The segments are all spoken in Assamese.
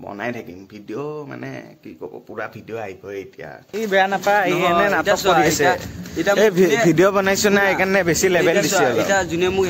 বনাই থাকিম ভিডিও মানে কি কব পুৰা ভিডিও আইব এতিয়া এই বেয়া নাপা এই এনে নাটক কৰি আছে এই ভিডিও বনাইছো না এখানে বেছি লেভেল দিছে এটা জুনে মোক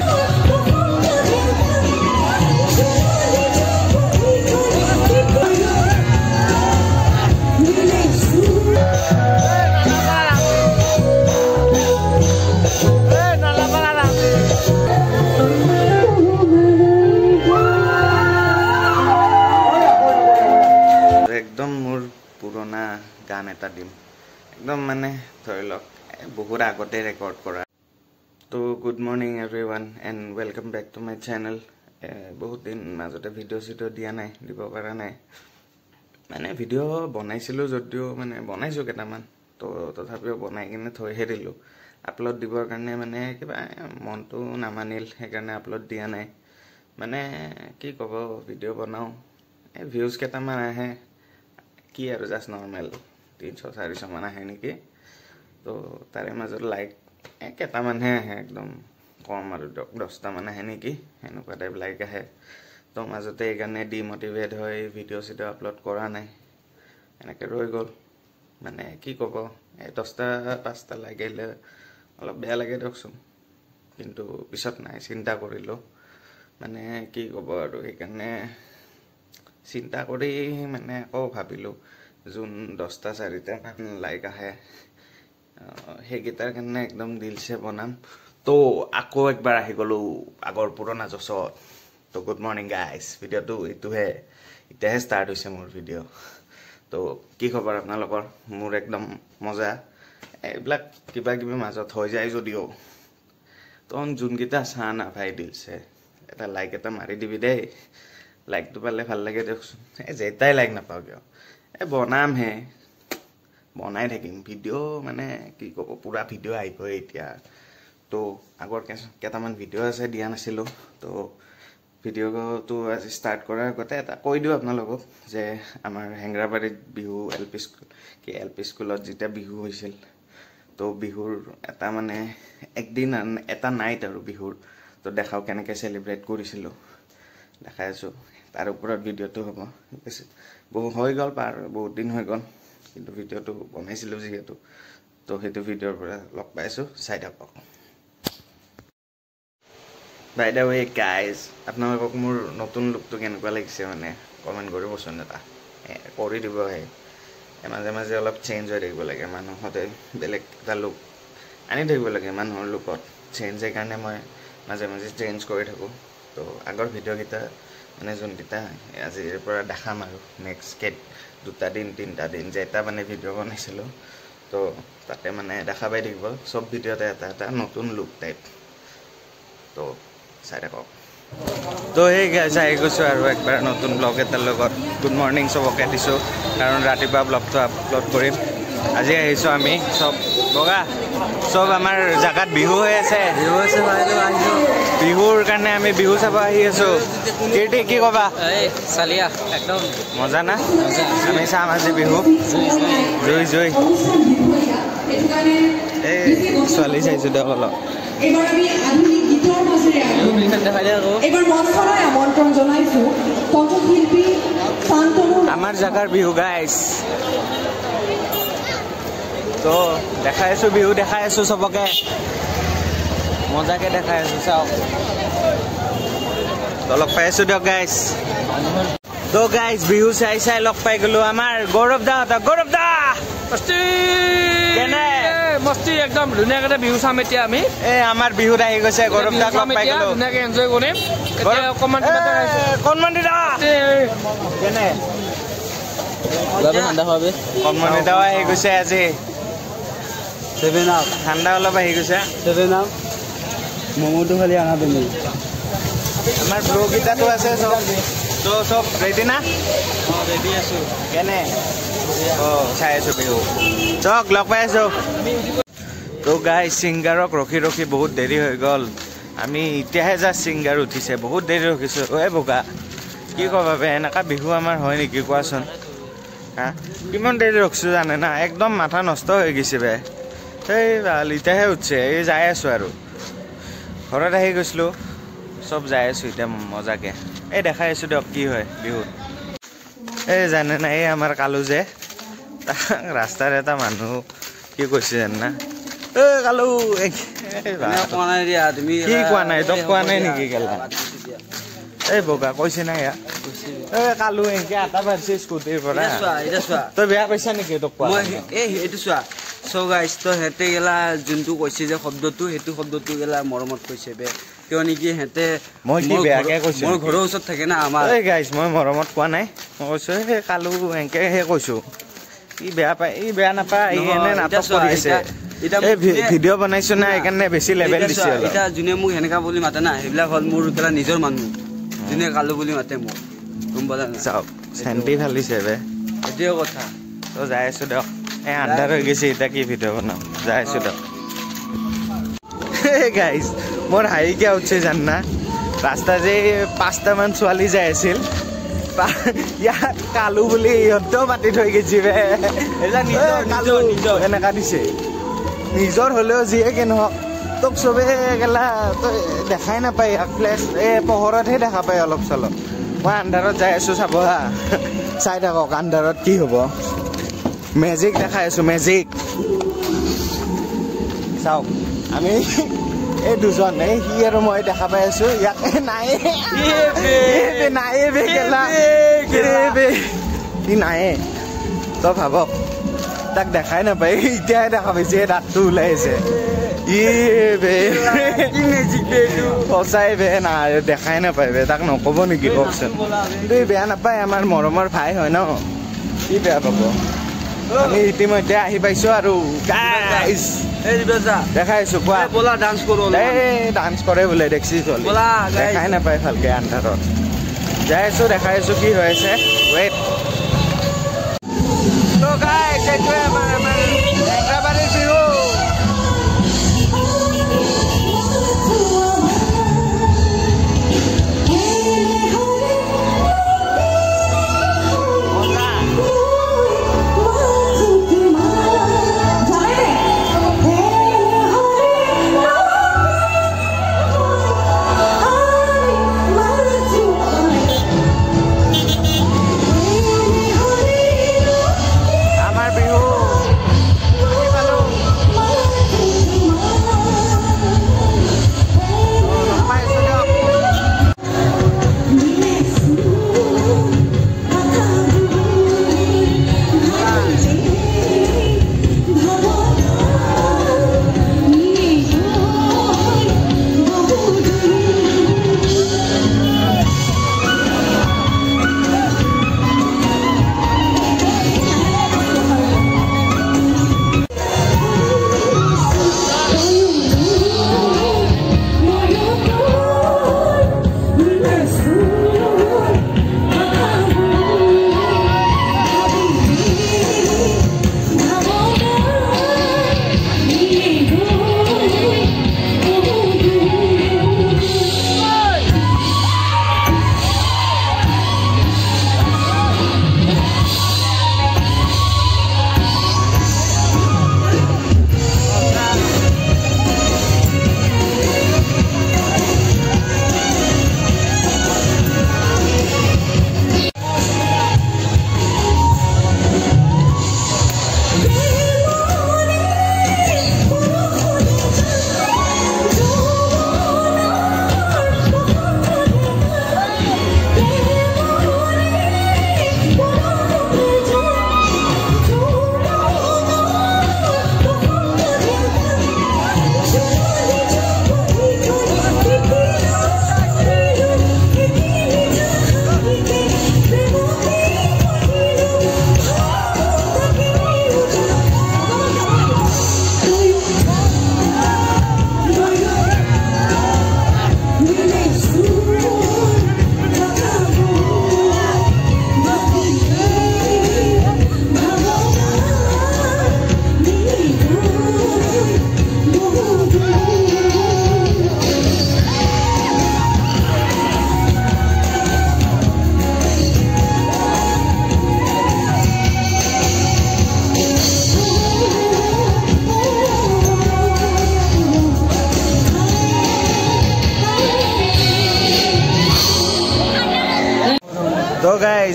একদম মোৰ পুৰণা গান এটা দিম একদম মানে ধৰি লওক বহুত আগতে ৰেকৰ্ড কৰা তো good morning everyone and welcome back to my channel বহুত দিন মাজতে ভিডিঅ' চিডিঅ' দিয়া নাই দিব পৰা নাই মানে ভিডিঅ' বনাইছিলোঁ যদিও মানে বনাইছোঁ কেইটামান তো তথাপিও বনাই কিনে থৈহে দিলোঁ আপলোড দিবৰ কাৰণে মানে কিবা মনটো নামানিল সেইকাৰণে আপলোড দিয়া নাই মানে কি ক'ব ভিডিঅ' বনাওঁ এই ভিউজ কেইটামান আহে কি আৰু জাষ্ট নৰ্মেল 300-400 মান আহে নেকি তো তাৰে মাজত লাইক কেইটামানহে আহে একদম কম আৰু 10টা মান আহে নেকি এনেকুৱা টাইপ লাইক আহে তো মাজতে এইকাৰণে ডিমটিভেট হৈ ভিডিঅ' চিডিঅ' আপলোড কৰা নাই এনেকৈ ৰৈ গ'ল মানে কি ক'ব এই 10টা 5টা লাইক আহিলে অলপ বেয়া লাগে দিয়কচোন কিন্তু পিছত নাই চিন্তা কৰিলোঁ মানে কি ক'ব আৰু সেইকাৰণে চিন্তা কৰি মানে আকৌ ভাবিলোঁ যোন 10টা 4টা মান লাইক আহে সেইকেইটাৰ কাৰণে একদম দিলছে বনাম তো আকৌ একবাৰ আহি গ'লোঁ আগৰ পুৰণা জছত তো গুড মৰ্নিং গাইজ ভিডিঅ'টো এইটোহে এতিয়াহে ষ্টাৰ্ট হৈছে মোৰ ভিডিঅ' তো কি খবৰ আপোনালোকৰ মোৰ একদম মজা এইবিলাক কিবা কিবি মাজত হৈ যায় যদিও তখন যোনকেইটা চা না ভাই দিলছে এটা লাইক এটা মাৰি দিবি দেই লাইকটো পালে ভাল লাগে দিয়কচোন যেটাই লাইক নাপাওঁ কিয় বনামহে বনাই থাকিম ভিডিঅ' মানে কি ক'ব পুৰা ভিডিঅ' আহিব এতিয়া তো আগৰ কেইটামান ভিডিঅ' আছে দিয়া নাছিলোঁ তো ভিডিঅ'টো আজি ষ্টাৰ্ট কৰাৰ আগতে এটা কৈ দিওঁ আপোনালোকক যে আমাৰ হেংৰাবাৰীত বিহু এল পি স্কুলত যেতিয়া বিহু হৈছিল তো বিহুৰ এটা মানে একদিন এটা নাইট আৰু বিহুৰ তো দেখাওঁ কেনেকৈ চেলিব্ৰেট কৰিছিলোঁ দেখাই আছোঁ তাৰ ওপৰত ভিডিঅ'টো হ'ব বহু হৈ গ'ল বহুত দিন হৈ গ'ল কিন্তু ভিডিঅ'টো বনাইছিলোঁ যিহেতু তো সেইটো ভিডিঅ'ৰ পৰা লগ পাইছোঁ চাই থাকক বাই দ্য ৱে গাইজ আপোনালোকক মোৰ নতুন লুকটো কেনেকুৱা লাগিছে মানে কমেণ্ট কৰিবচোন এটা কৰি দিব মাজে মাজে অলপ চেঞ্জ হৈ থাকিব লাগে মানুহ সদায় বেলেগ এটা লুক আনি থাকিব লাগে মানুহৰ লুকত চেঞ্জ সেইকাৰণে মই মাজে মাজে চেঞ্জ কৰি থাকোঁ তো আগৰ ভিডিঅ'কেইটা মানে যোনকেইটা আজিৰ পৰা দেখাম আৰু নেক্সট 2টা দিন 3টা দিন যেটা মানে ভিডিঅ' বনাইছিলোঁ তো তাতে মানে দেখা পাই থাকিব চব ভিডিঅ'তে এটা এটা নতুন লুক টাইপ তো চাই থাকক তো সেই চাই গৈছোঁ আৰু একবাৰ নতুন ব্লগ এটাৰ লগত গুড মৰ্ণিং চবকে দিছোঁ কাৰণ ৰাতিপুৱা ব্লগটো আপলোড কৰিম আজি আহিছোঁ আমি চব বগা চব আমাৰ জেগাত বিহু হৈ আছে বিহুৰ কাৰণে আমি বিহু চাব আহি আছোঁ কীৰ্তি কি ক'বা চালিয়া একদম মজা না আমি চাম আজি বিহু জুই জুই এই ছোৱালী চাইছোঁ দিয়ক অলপ আমাৰ জেগাৰ বিহু গাইজ তো দেখাই আছোঁ বিহু দেখাই আছোঁ চবকে মজাকে দেখাই আছোঁ চাওক তো লগ পাই আছোঁ দিয়ক গাইজ তো গাইজ বিহু চাই চাই লগ পাই গ'লোঁ আমাৰ গৌৰৱ দা কেনে মস্তি একদম ধুনীয়াকৈ বিহু চাম এতিয়া আমি আমাৰ বিহুত আহি গৈছে গৌৰৱ দাক লগ পাই গ'লোঁ ধুনীয়াকৈ এনজয় কৰিম অকণমান কেনে কণমানি দাও আহি গৈছে আজি ঠাণ্ডা অলপ আহি গৈছে মমোটো খালি আনা তুমি আমাৰ ব্লগকেইটাতো আছে চব তো চব ৰেডি না ৰেডি আছোঁ কেনে চাই আছোঁ বিহু চক লগ পাই আছোঁ তো গাইজ ছিংগাৰক ৰখি ৰখি বহুত দেৰি হৈ গ'ল আমি এতিয়াহে জাষ্ট ছিংগাৰ উঠিছে বহুত দেৰি ৰখিছোঁ বোকা কি ক'বা বে এনেকুৱা বিহু আমাৰ হয় নেকি কোৱাচোন হা কিমান দেৰি ৰখিছোঁ জানে না একদম মাথা নষ্ট হৈ গৈছে বে সেই ভাল এতিয়াহে উঠছে এই যাই আছোঁ আৰু ঘৰত আহি গৈছিলোঁ চব যাই আছোঁ এতিয়া মজাকৈ এই দেখাই আছোঁ দিয়ক কি হয় বিহুত এই জানে না এই আমাৰ কালু যে ৰাস্তাৰ এটা মানুহ কি কৈছে জানা এ কালু কোৱা নাই দিয়া তুমি কি কোৱা নাই তোক কোৱা নাই নেকি কেলা এই বগা কৈছে না ইয়া এ কালু এনকে আটা পাৰছে স্কুটিৰ পৰা এটা চোৱা তই বেয়া পাইছা নেকি তোক কোৱা মই এই এইটো চোৱা সো গাইস তো হেতে গেলা যোনটো কৈছে যে শব্দটো হেতু শব্দটো গেলা মৰমত কৈছে বে কিয় নেকি হেতে মই কি বেয়াকে কৈছো মোৰ ঘৰৰ ওচৰত থাকে না আমাৰ এই গাইস মই মৰমত কোৱা নাই মই কৈছো এই কালু এনকে হে কৈছো ই বেয়া পাই ই বেয়া নাপায় ই এনে নাটক কৰি আছে এই ভিডিঅ' বনাইছো না এইকাৰণে বেছি লেভেল দিছে এটা যোনে মোক হেনেকা বুলি মাতে না সেইবিলাক হ'ল মোৰ কেলা নিজৰ মানুহ যোনে কালু বুলি মাতে মোক গম পালা না চাওক শান্তি ভালিছে বে এতিয়াও কথা তো যাই আছো দিয়ক এই আন্ধাৰ হৈ গৈছে এতিয়া কি ভিডিঅ' বনাম যাই আছো দিয়ক গাইজ মোৰ হাঁহি কিয় উঠছে জানা ৰাস্তা যে 5টামান ছোৱালী যাই আছিল ইয়াত কালু বুলি ইহঁতেও মাতি থৈ গৈছে বে এনেকা দিছে নিজৰ হ'লেও যিয়ে কি নহওক তোক চবে গেলা তই দেখাই নাপায় ফ্লেছ এই পোহৰতহে দেখা পায় অলপ চলপ মই আন্ধাৰত যাই আছো চাব হা চাই থাকক আন্ধাৰত কি হ'ব মেজিক দেখাই আছো মেজিক চাওক আমি এই দুজন এই সি আৰু মই দেখা পাই আছো ইয়াক নাই নাই বে গেলা সি নাই তই ভাবক তাক দেখাই নাপায় এতিয়াহে দেখা পাইছে দাঁতটো ওলাই আছে সঁচাই বে নাই দেখাই নাপায় বে তাক নকব নেকি কওকচোন কিন্তু বেয়া নাপায় আমাৰ মৰমৰ ভাই হয় ন কি বেয়া পাব আমি ইতিমধ্যে আহি পাইছো আৰু দেখাইছো কোৱা ডান্স কৰে বোলে দেখছি চলি দেখাই নাপায় ভালকে আন্ধাৰত যাই আছো দেখাই আছো কি হৈ আছে ৱেইট তো গাইস এইটোৱে আমাৰ হেংৰাবাৰীৰ বিহু আমাৰ বিহু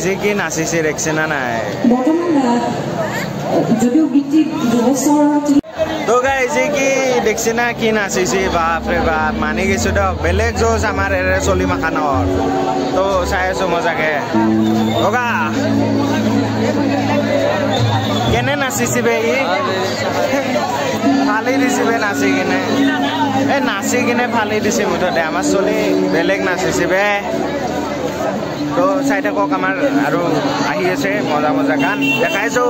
নিজে কি নাচিছে দেখছে না নাই তো গাইজ কি দেখছি না কি নাচিছে বাপরে বাপ মানি গেছো দিয়ক বেলেগ জোজ আমাৰ এৰে চলি মাখানৰ তো চাই আছো মজাকে অগা কেনে নাচিছে বে ই ভালেই দিছে বে নাচি কিনে নাচি কিনে ভালেই দিছে মুঠতে আমাৰ চলি বেলেগ নাচিছে বে তো চাই থাকক আমাৰ আৰু আহি আছে মজা মজা গান দেখাইছো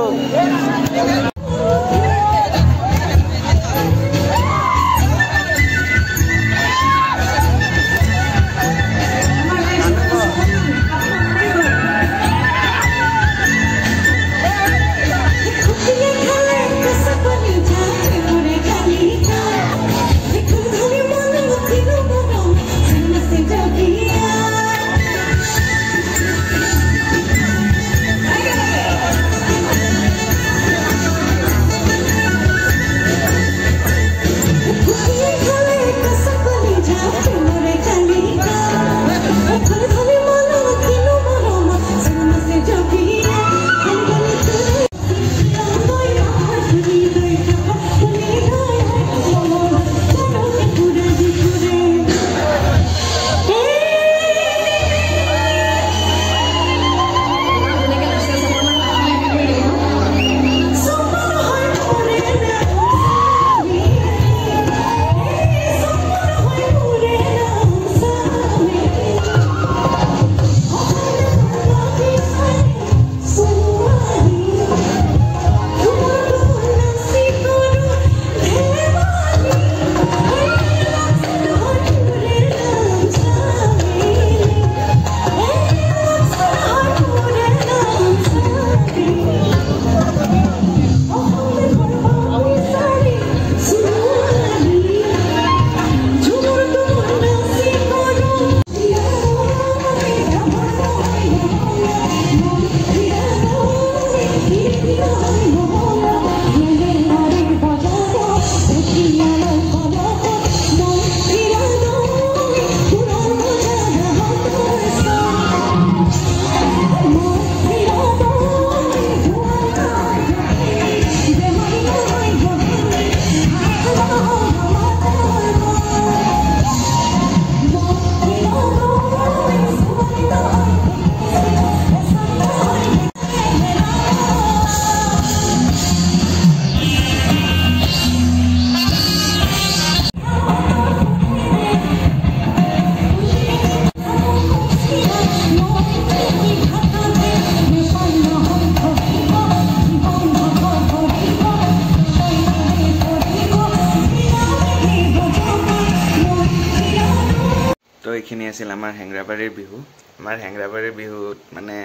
তো এইখিনি আছিল আমাৰ হেংৰাবাৰীৰ বিহু আমাৰ হেংৰাবাৰীৰ বিহুত মানে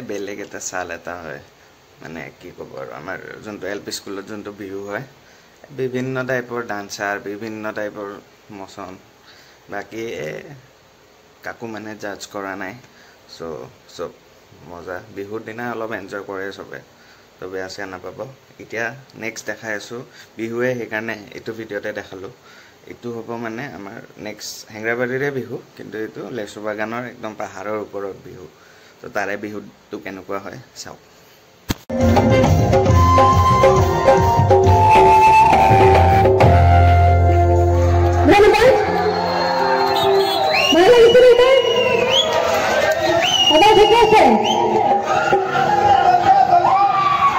বেলেগ এটা চাল এটা হয় মানে কি ক'ব আৰু আমাৰ যোনটো এল পি স্কুলত যোনটো বিহু হয় বিভিন্ন টাইপৰ ডান্সাৰ বিভিন্ন টাইপৰ মচন বাকী কাকো মানে জাজ কৰা নাই চব মজা বিহুৰ দিনা অলপ এনজয় কৰে চবে তো বেয়া চেয়া নাপাব এতিয়া নেক্সট দেখাই আছোঁ বিহুৱে সেইকাৰণে এইটো ভিডিঅ'তে দেখালোঁ এইটো হ'ব মানে আমাৰ নেক্সট হেংৰাবাৰীৰে বিহু কিন্তু এইটো লেচু বাগানৰ একদম পাহাৰৰ ওপৰত বিহু তো তাৰে বিহুটো কেনেকুৱা হয় চাওক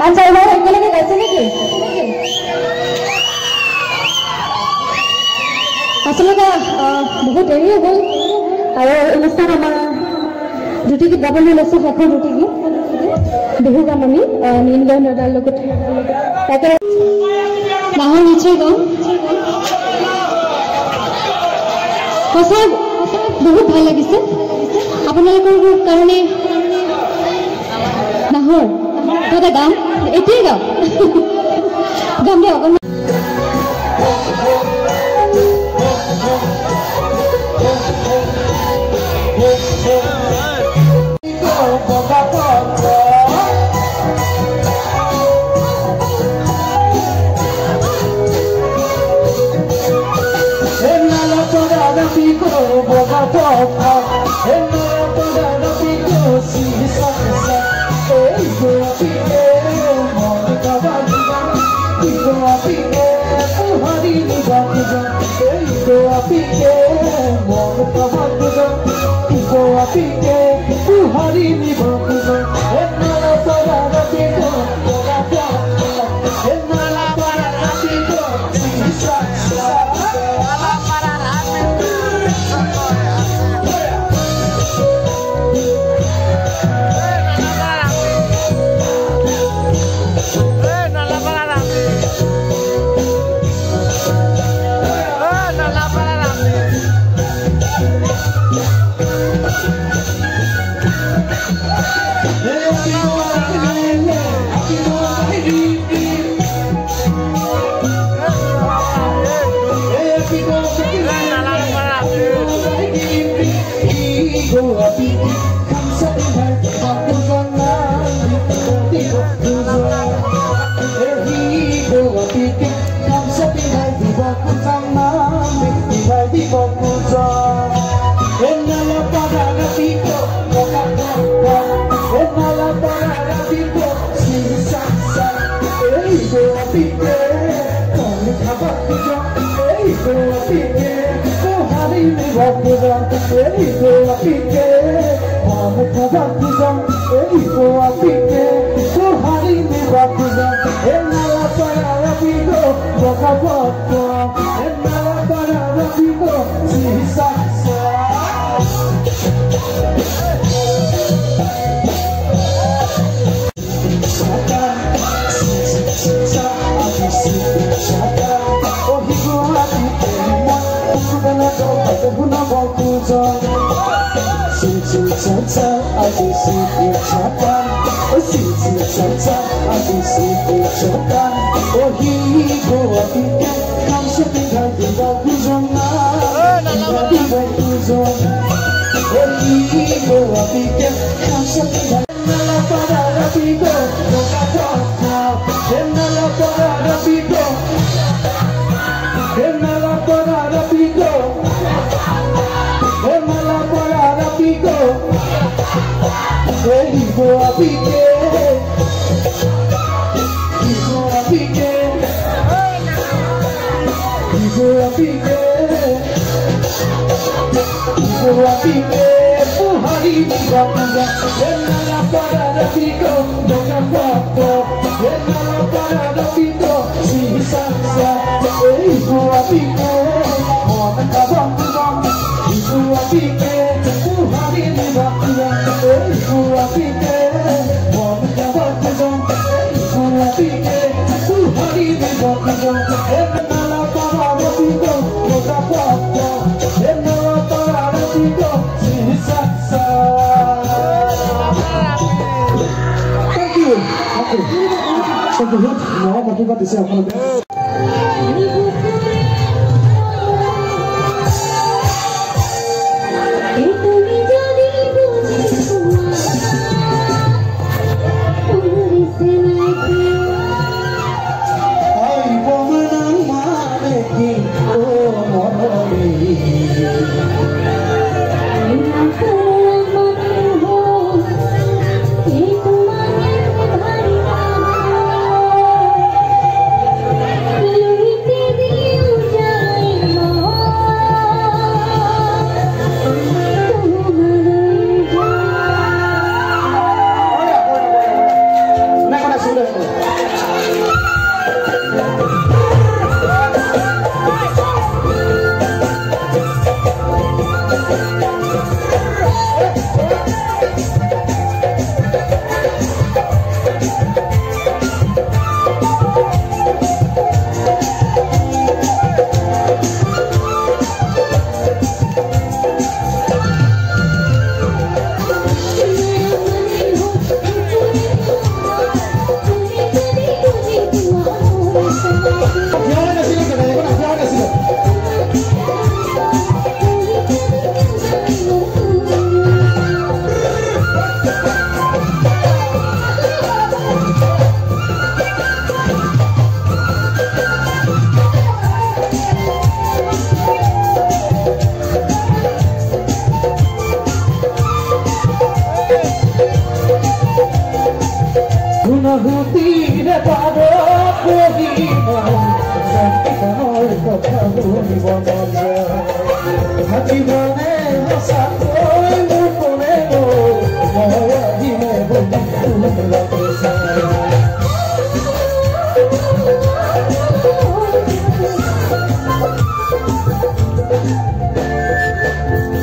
আচ্ছা এবাৰ একেলগে গাইছে নাকি আচলতে বহুত দেৰি হৈ গ'ল আৰু অনুষ্ঠান আমাৰ দুটি গীত গাবলৈ লৈছোঁ শেষৰ দুটি গীত বিহু গান আমি নীলগাঁও দাদাৰ লগত তাতে নাহৰ নিশ্চয় গাম সঁচা বহুত ভাল লাগিছে আপোনালোকৰ কাৰণে নাহৰ তই গাম এতিয়াই গাম গাম দে অকণমান গুণগুতিৰে পাৰ পঢ়িব জীৱনৰ কথা শুনিব মন যায় থাকিবনে সঁচাকৈ মোৰ কোনে মই আহিলে বুলি তোমাকে চাই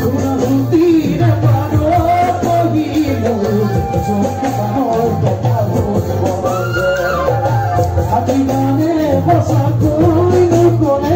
গুণগুতিৰে পাৰ পঢ়িব জীৱনৰ কথা শুনিব মন যায় থাকিবনে সঁচাকৈ মোৰ কোনে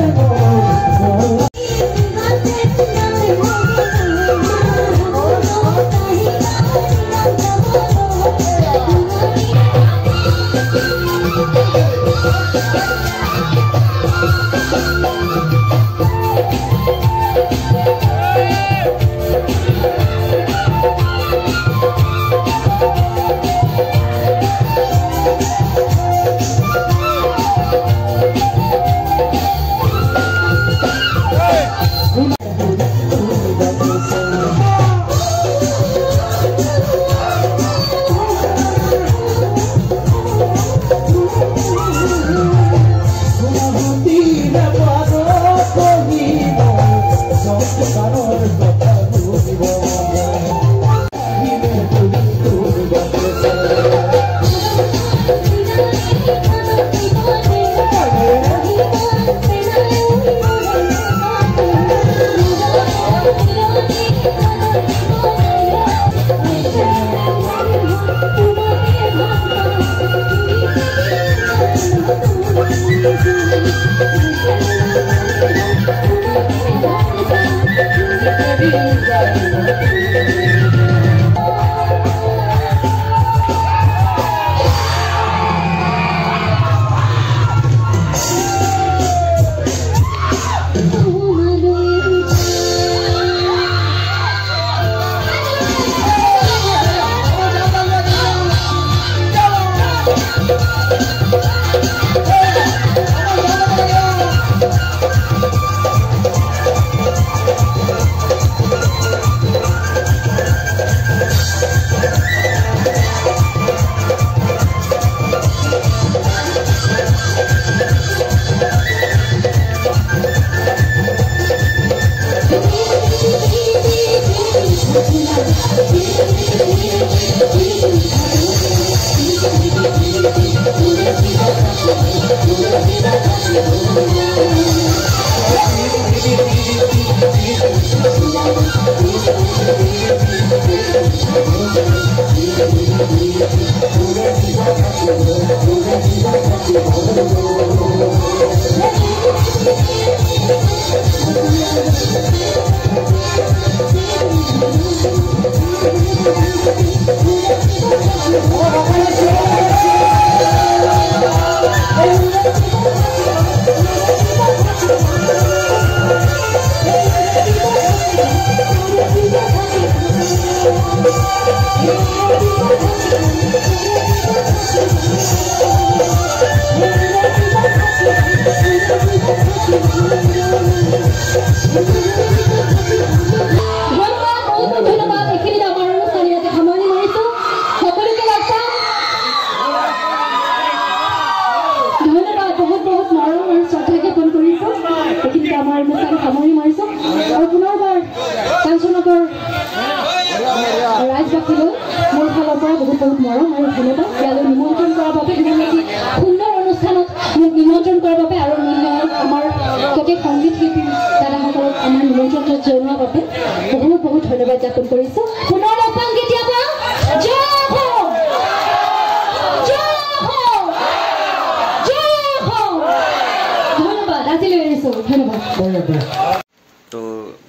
তো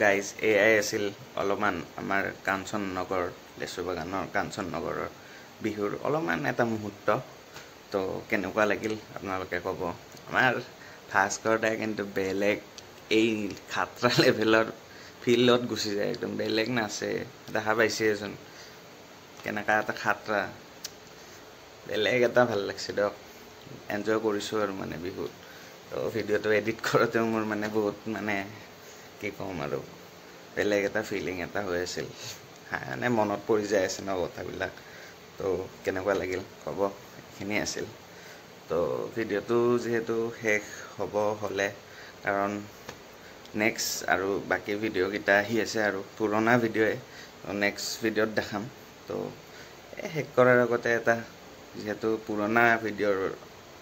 গাইজ এয়াই আছিল অলপমান আমাৰ কাঞ্চন নগৰ লেচু বাগানৰ কাঞ্চন নগৰৰ বিহুৰ অলপমান এটা মুহূৰ্ত। তো কেনেকুৱা লাগিল আপোনালোকে ক'ব। আমাৰ ভাস্কৰ দাই কিন্তু বেলেগ এই খাতৰা লেভেলৰ ফিল্ডত গুচি যায়, একদম বেলেগ নাচে, দেখা পাইছেচোন কেনেকুৱা এটা খাতৰা, বেলেগ এটা ভাল লাগছে দিয়ক, এনজয় কৰিছোঁ আৰু মানে বিহুত। তো ভিডিঅ'টো এডিট কৰোঁতেও মোৰ মানে বহুত মানে কি ক'ম আৰু বেলেগ এটা ফিলিং এটা হৈ আছিল, মানে মনত পৰি যায় আছে ন কথাবিলাক। তো তো কেনেকুৱা লাগিল ক'ব, এইখিনি আছিল। তো ভিডিঅ'টো যিহেতু শেষ হ'লে কাৰণ নেক্সট আৰু বাকী ভিডিঅ'কেইটা আহি আছে আৰু পুৰণা ভিডিঅ'য়ে নেক্সট ভিডিঅ'ত দেখাম। তো শেষ কৰাৰ আগতে এটা যিহেতু পুৰণা ভিডিঅ'ৰ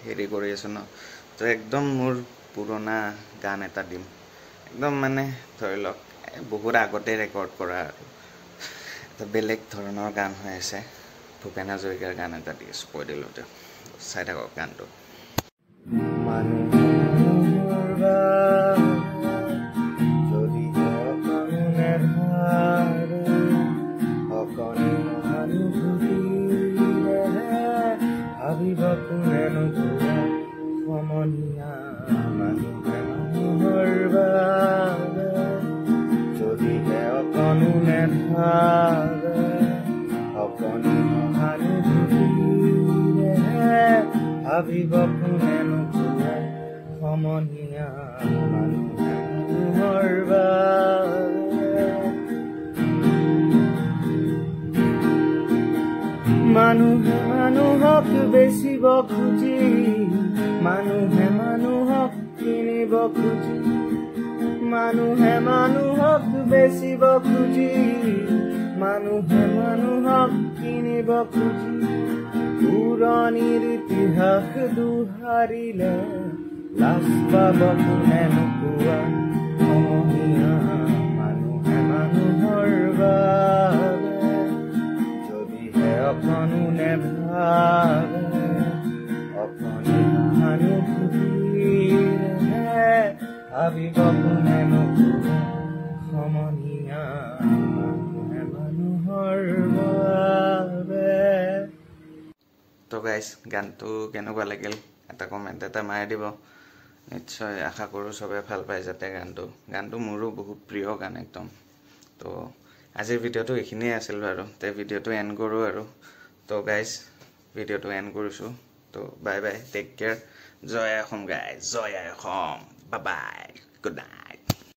হেৰি কৰি আছোঁ ন, তো একদম মোৰ পুৰণা গান এটা দিম। একদম মানে ধৰি লওক বহুত আগতে ৰেকৰ্ড কৰা আৰু এটা বেলেগ ধৰণৰ গান হৈ আছে। ভূপেন হাজৰিকাৰ গান এটা দি আছোঁ, কৈ দিলোঁ তেওঁ, চাই থাকক গানটো। ভাবিব কোনে নুপুৰে সমনীয়া মানুহৰ বাবে। মানুহে মানুহক বেচিব খুজি, মানুহে মানুহক কিনিব খুজি, মানুহে মানুহক বেচিব খুজি, মানুহে মানুহক কিনিব খুজি। পুৰণিৰ ইতিহাস দুহাৰিলে লাজ পাব কোনে নোপোৱা সমনীয়া মানুহে মানুহৰ বাবে। যদিহে অকণো নেভাবে অকণি মানুহে ভাবিব কোনে নোপোৱা সমনীয়া মানুহে মানুহৰ বাবে। তো গাইজ, গানটো কেনেকুৱা লাগিল এটা কমেণ্ট এটা মাৰি দিব। নিশ্চয় আশা কৰোঁ চবে ভাল পায় যাতে গানটো মোৰো বহুত প্ৰিয় গান একদম। তো আজিৰ ভিডিঅ'টো এইখিনিয়ে আছিল বাৰু। তে ভিডিঅ'টো এণ্ড কৰোঁ আৰু। তো গাইজ, ভিডিঅ'টো এণ্ড কৰিছোঁ। তো বাই বাই, টেক কেয়াৰ। জয় আই অসম গাইজ, জয় আই Assam, bye bye, good night.